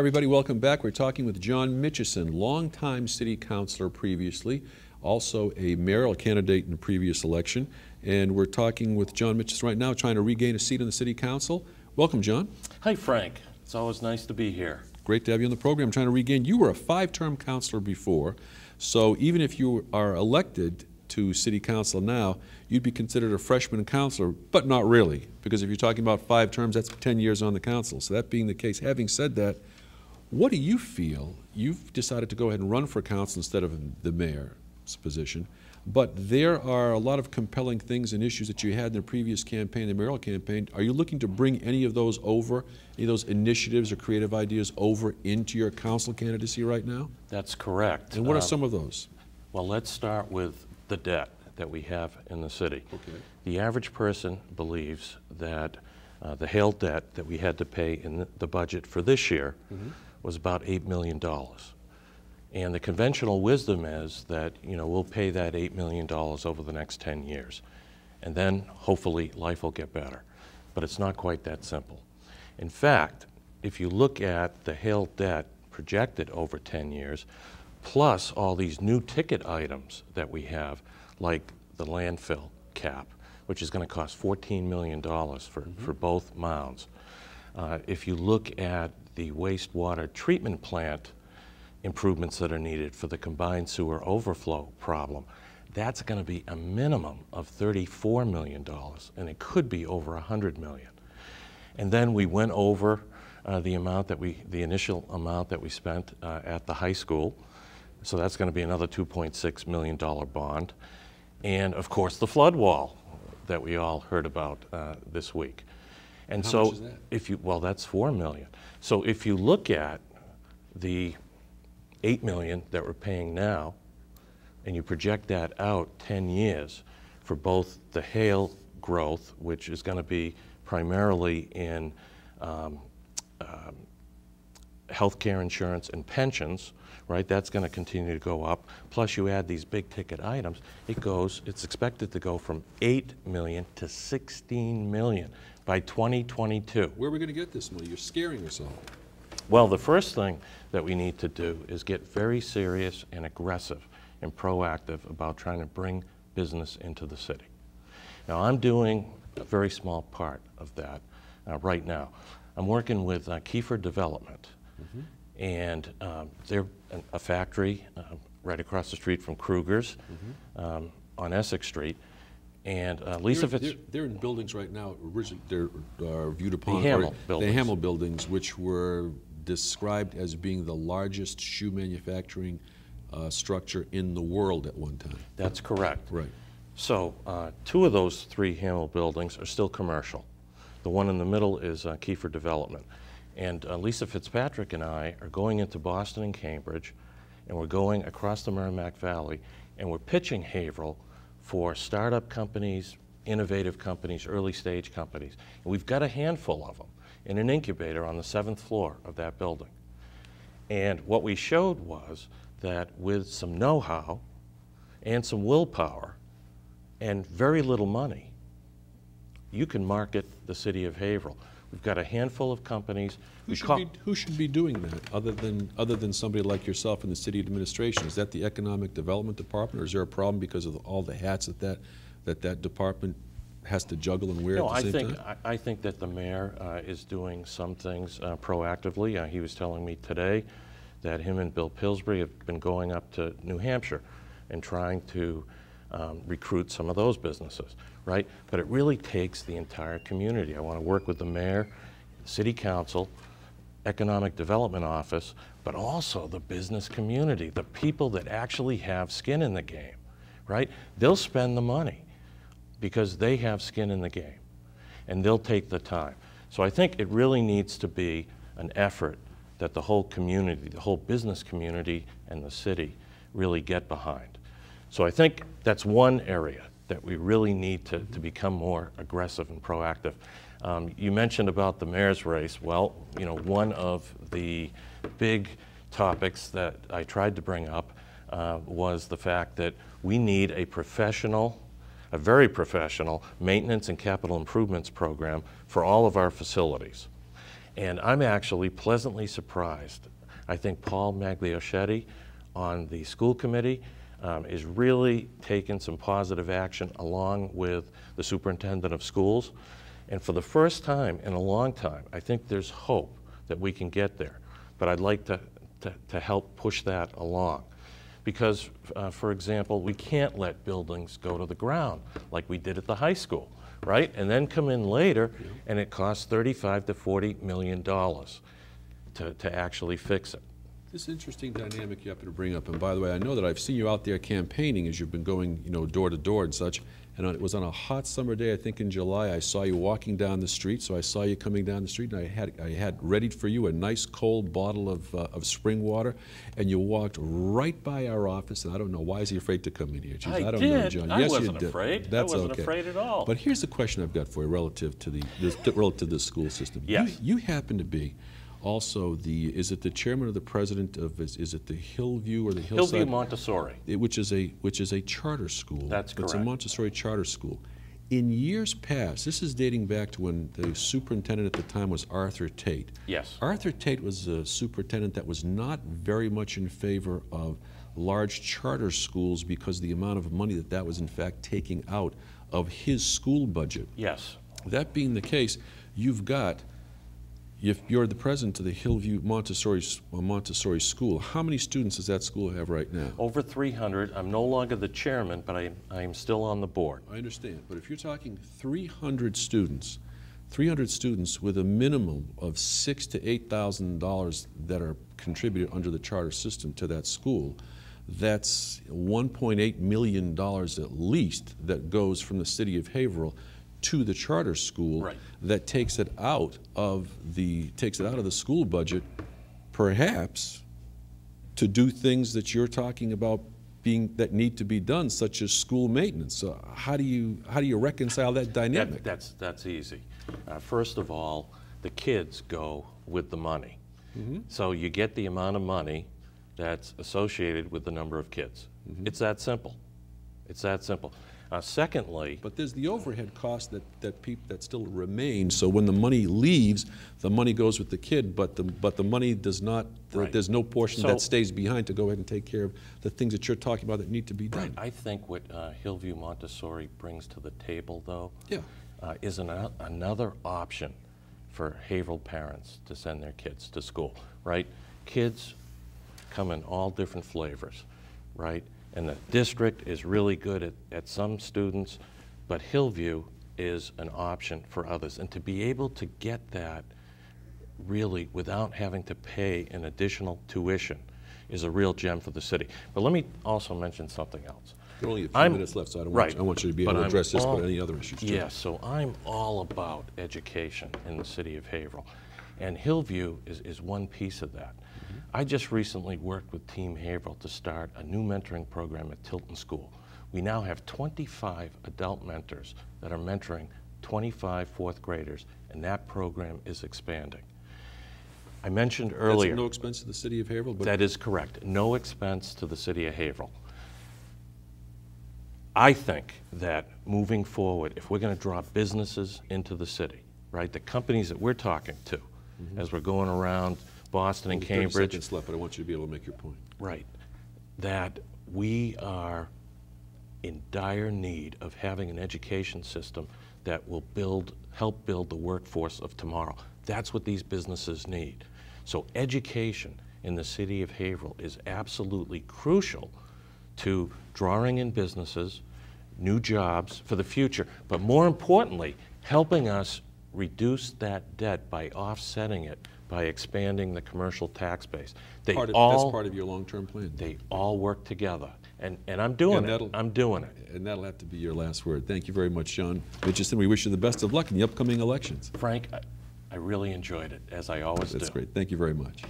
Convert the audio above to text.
everybody. Welcome back. We're talking with John Michitson, longtime city councilor previously, also a mayoral candidate in the previous election. And we're talking with John Michitson right now, trying to regain a seat on the city council. Welcome, John. Hi, Frank. It's always nice to be here. Great to have you on the program. Trying to regain. You were a 5-term councilor before, so even if you are elected to city council now, you'd be considered a freshman councilor, but not really, because if you're talking about 5 terms, that's 10 years on the council. So that being the case, having said that, what do you feel? You've decided to go ahead and run for council instead of the mayor's position, but there are a lot of compelling things and issues that you had in the previous campaign, the mayoral campaign. Are you looking to bring any of those over, any of those initiatives or creative ideas over into your council candidacy right now? That's correct. And what are some of those? Well, let's start with the debt that we have in the city. Okay. The average person believes that the Hale debt that we had to pay in the budget for this year was about $8 million. And the conventional wisdom is that, we'll pay that $8 million over the next 10 years. And then hopefully life will get better. But it's not quite that simple. In fact, if you look at the Hale debt projected over 10 years, plus all these new ticket items that we have, like the landfill cap, which is going to cost $14 million for both mounds. If you look at the wastewater treatment plant improvements that are needed for the combined sewer overflow problem, that's going to be a minimum of $34 million, and it could be over $100 million. And then we went over the initial amount that we spent at the high school. So that's going to be another $2.6 million bond. And of course the flood wall that we all heard about this week. And How so much is that? well, that's $4 million. So if you look at the $8 million that we're paying now, and you project that out 10 years for both the Hale growth, which is going to be primarily in healthcare insurance and pensions, right? That's going to continue to go up. Plus you add these big ticket items, it's expected to go from 8 million to 16 million by 2022. Where are we going to get this money? You're scaring us all. Well, the first thing that we need to do is get very serious and aggressive and proactive about trying to bring business into the city. Now, I'm doing a very small part of that right now. I'm working with Kiefer Development. And they're a factory right across the street from Kruger's on Essex Street. And Lisa they're in buildings right now. Originally, they're viewed upon the Hamel buildings. The Hamel buildings, which were described as being the largest shoe manufacturing structure in the world at one time. That's correct. Right. So 2 of those 3 Hamel buildings are still commercial. The one in the middle is Kiefer Development. And Lisa Fitzpatrick and I are going into Boston and Cambridge, and we're going across the Merrimack Valley, and we're pitching Haverhill for startup companies, innovative companies, early stage companies. And we've got a handful of them in an incubator on the 7th floor of that building. And what we showed was that with some know-how and some willpower and very little money, you can market the city of Haverhill. We've got a handful of companies. Who should be doing that other than somebody like yourself in the city administration? Is that the economic development department, or is there a problem because of all the hats that department has to juggle and wear at the same time? I think that the mayor is doing some things proactively. He was telling me today that him and Bill Pillsbury have been going up to New Hampshire and trying to recruit some of those businesses, right? But it really takes the entire community. I want to work with the mayor, city council, economic development office, but also the business community, the people that actually have skin in the game, right? They'll spend the money because they have skin in the game, and they'll take the time. So I think it really needs to be an effort that the whole community, the whole business community and the city really get behind. So I think that's one area that we really need to become more aggressive and proactive. You mentioned about the mayor's race. Well, one of the big topics that I tried to bring up was the fact that we need a very professional maintenance and capital improvements program for all of our facilities. And I'm actually pleasantly surprised. I think Paul Magliochetti on the school committee is really taking some positive action along with the superintendent of schools. And for the first time in a long time, I think there's hope that we can get there. But I'd like to help push that along. Because, for example, we can't let buildings go to the ground like we did at the high school, right? And then come in later and it costs $35 to $40 million to actually fix it. This interesting dynamic you happen to bring up, and by the way, I know that I've seen you out there campaigning as you've been going, door to door and such, and it was on a hot summer day, I think in July, I saw you walking down the street, so I saw you coming down the street, and I had ready for you a nice cold bottle of spring water, and you walked right by our office, and I don't know, why is he afraid to come in here? Jeez, I don't know, John. I Yes, wasn't you did. afraid. That's I wasn't okay. afraid at all. But here's the question I've got for you relative to the school system. Yes. You happen to be also is it the chairman or the president of, is it the Hillview or the Hillside? Hillview Montessori. Which is a charter school. That's correct. It's a Montessori charter school. In years past, this is dating back to when the superintendent at the time was Arthur Tate. Yes. Arthur Tate was a superintendent that was not very much in favor of large charter schools because of the amount of money that was in fact taking out of his school budget. Yes. That being the case, if you're the president of the Hillview Montessori school, how many students does that school have right now? Over 300. I'm no longer the chairman, but I am still on the board. I understand, but if you're talking 300 students with a minimum of $6,000 to $8,000 that are contributed under the charter system to that school, that's $1.8 million at least that goes from the city of Haverhill to the charter school. Right. That takes it out of the school budget, perhaps to do things that you're talking about that need to be done, such as school maintenance. So how do you reconcile that dynamic? That's easy. First of all, the kids go with the money. Mm-hmm. So you get the amount of money that's associated with the number of kids. Mm-hmm. It's that simple. It's that simple. Secondly, but there's the overhead cost that still remains. So when the money leaves, the money goes with the kid, but the money does not. Right. There's no portion that stays behind to go ahead and take care of the things that you're talking about that need to be done. Right. I think what Hillview Montessori brings to the table, though, is another option for Haverhill parents to send their kids to school. Right? Kids come in all different flavors. Right? And the district is really good at some students, but Hillview is an option for others. And to be able to get that really without having to pay an additional tuition is a real gem for the city. But let me also mention something else. There are only a few minutes left, so I want you to be able to address this, but any other issues too. Yes, so I'm all about education in the city of Haverhill. And Hillview is one piece of that. I just recently worked with Team Haverhill to start a new mentoring program at Tilton School. We now have 25 adult mentors that are mentoring 25 fourth graders, and that program is expanding. I mentioned earlier— That's at no expense to the city of Haverhill? But that is correct. No expense to the city of Haverhill. I think that moving forward, if we're going to draw businesses into the city, right, the companies that we're talking to, as we're going around Boston and Cambridge— 30 seconds left, but I want you to be able to make your point. Right. That we are in dire need of having an education system that will help build the workforce of tomorrow. That's what these businesses need. So education in the city of Haverhill is absolutely crucial to drawing in businesses, new jobs for the future, but more importantly, helping us reduce that debt by offsetting it by expanding the commercial tax base. That's part of your long-term plan. They all work together, and I'm doing it. I'm doing it. And that'll have to be your last word. Thank you very much, John Michitson. We wish you the best of luck in the upcoming elections. Frank, I really enjoyed it, as I always do. That's great. Thank you very much.